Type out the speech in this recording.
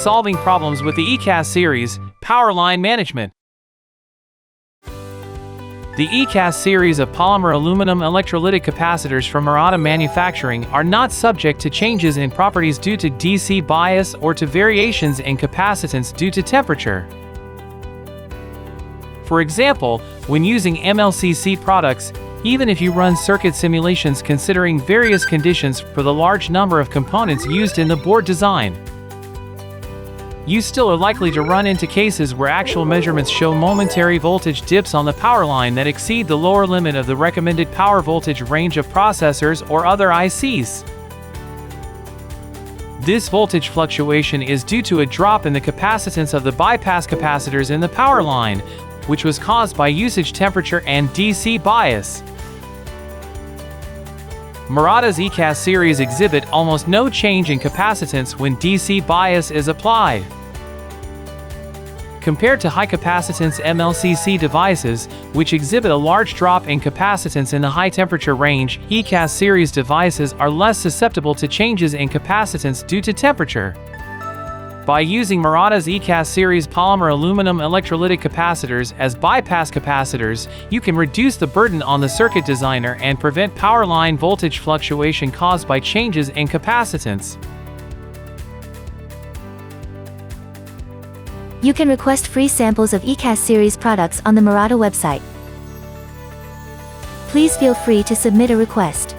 solving problems with the ECAS series, power line management. The ECAS series of polymer aluminum electrolytic capacitors from Murata manufacturing are not subject to changes in properties due to DC bias or to variations in capacitance due to temperature. For example, when using MLCC products, even if you run circuit simulations considering various conditions for the large number of components used in the board design, you still are likely to run into cases where actual measurements show momentary voltage dips on the power line that exceed the lower limit of the recommended power voltage range of processors or other ICs. This voltage fluctuation is due to a drop in the capacitance of the bypass capacitors in the power line, which was caused by usage temperature and DC bias. Murata's ECAS series exhibit almost no change in capacitance when DC bias is applied. Compared to high capacitance MLCC devices, which exhibit a large drop in capacitance in the high temperature range, ECAS series devices are less susceptible to changes in capacitance due to temperature. By using Murata's ECAS series polymer aluminum electrolytic capacitors as bypass capacitors, you can reduce the burden on the circuit designer and prevent power line voltage fluctuation caused by changes in capacitance. You can request free samples of ECAS series products on the Murata website. Please feel free to submit a request.